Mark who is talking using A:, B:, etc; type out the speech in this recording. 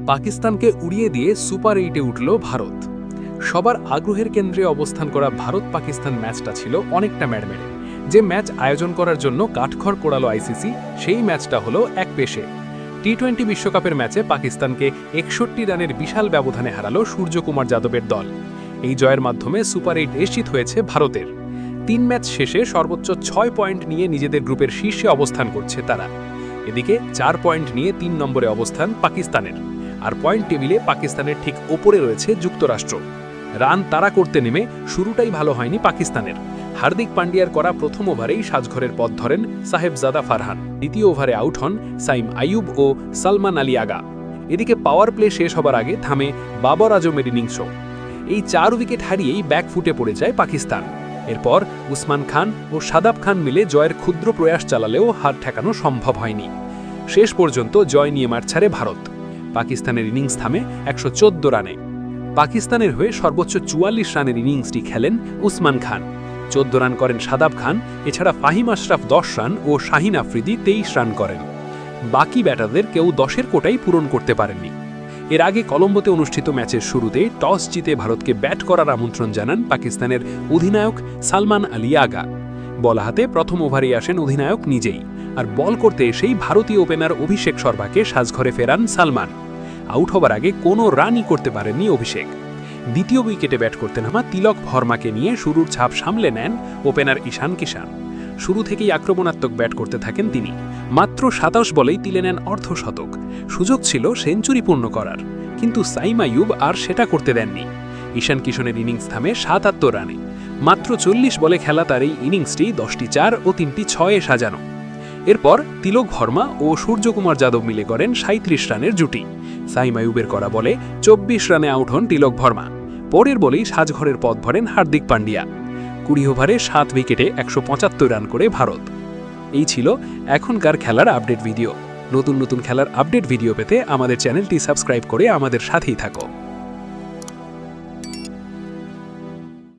A: পাকিস্তানকে উড়িয়ে দিয়ে সুপার 8-এ উঠল ভারত। সবার আগ্রহের কেন্দ্রে অবস্থান করা ভারত পাকিস্তান ম্যাচটা ছিল অনেকটা ম্যাড়মেড়ে। যে ম্যাচ আয়োজন করার জন্য কাঠখড় পোড়ালো আইসিসি, সেই ম্যাচটা হলো এক পেশে। টি-20 বিশ্বকাপের ম্যাচে পাকিস্তানকে 61 রানের বিশাল ব্যবধানে হারালো সূর্যকুমার যাদবের দল। এই জয়ের মাধ্যমে সুপার 8 নিশ্চিত হয়েছে ভারতের। 3 ম্যাচ শেষে সর্বোচ্চ 6 পয়েন্ট নিয়ে নিজেদের গ্রুপের শীর্ষে অবস্থান করছে তারা। এদিকে 4 পয়েন্ট নিয়ে 3 নম্বরে অবস্থান পাকিস্তানের। আর পয়েন্ট টেবিলে পাকিস্তানের ঠিক ওপরে রয়েছে যুক্তরাষ্ট্র। রান তাড়া করতে নেমে শুরুটাই ভালো হয়নি পাকিস্তানের। হার্দিক পান্ডিয়ার করা প্রথম ওভারেই সাজঘরের পথ ধরেন সাহেবজাদা ফারহান। দ্বিতীয় ওভারে আউট হন সাইম আইয়ুব ও সালমান আলী আগা। এদিকে পাওয়ার প্লে শেষ হবার আগে থামে বাবর আজমের ইনিংসও। এই 4 উইকেট হারিয়েই ব্যাকফুটে পড়ে যায় পাকিস্তান। এরপর উসমান খান ও শাদাব খান মিলে জয়ের ক্ষুদ্র প্রয়াস চালালেও হার ঠেকানো সম্ভব হয়নি। শেষ পর্যন্ত জয় নিয়ে মাঠ ছাড়ে ভারত। পাকিস্তানের ইনিংস থামে 114 রানে। পাকিস্তানের হয়ে সর্বোচ্চ 44 রানের ইনিংসটি খেলেন উসমান খান। 14 রান করেন শাদাব খান। এছাড়া ফাহিম আশরাফ 10 রান ও শাহিন আফ্রিদি 23 রান করেন। বাকি ব্যাটারদের কেউ 10-এর কোটাই পূরণ করতে পারেননি। এর আগে কলম্বোতে অনুষ্ঠিত ম্যাচের শুরুতে টস জিতে ভারতকে ব্যাট করার আমন্ত্রণ জানান পাকিস্তানের অধিনায়ক সালমান আলী আগা। বল হাতে প্রথম ওভারেই আসেন অধিনায়ক নিজেই। আর বল করতে এসেই ভারতীয় ওপেনার অভিষেক শর্মাকে সাজঘরে ফেরান সালমান। আউট হবার আগে কোনো রানই করতে পারেননি অভিষেক। দ্বিতীয় উইকেটে ব্যাট করতে নামা তিলক ভর্মাকে নিয়ে শুরুর ছাপ সামলে নেন ওপেনার ঈশান কিষান। শুরু থেকেই আক্রমণাত্মক ব্যাট করতে থাকেন তিনি। মাত্র 27 বলেই তুলে নেন অর্ধশতক। সুযোগ ছিল সেঞ্চুরি পূর্ণ করার, কিন্তু সাইম আইয়ুব আর সেটা করতে দেননি। ঈশান কিষানের ইনিংস থামে 77 রানে। মাত্র 40 বলে খেলা তার এই ইনিংসটি 10টি 4 ও 3টি 6-এ সাজানো। এরপর তিলক ভর্মা ও সূর্যকুমার যাদব মিলে করেন 37 রানের জুটি। সাইম আইয়ুবের করা বলে 24 রানে আউট হন তিলক ভর্মা। পরের বলেই সাজঘরের পথ ভরেন হার্দিক পান্ডিয়া। 20 ওভারে 7 উইকেটে 175 রান করে ভারত। এই ছিল এখনকার খেলার আপডেট ভিডিও। নতুন নতুন খেলার আপডেট ভিডিও পেতে আমাদের চ্যানেলটি সাবস্ক্রাইব করে আমাদের সাথেই থাকো।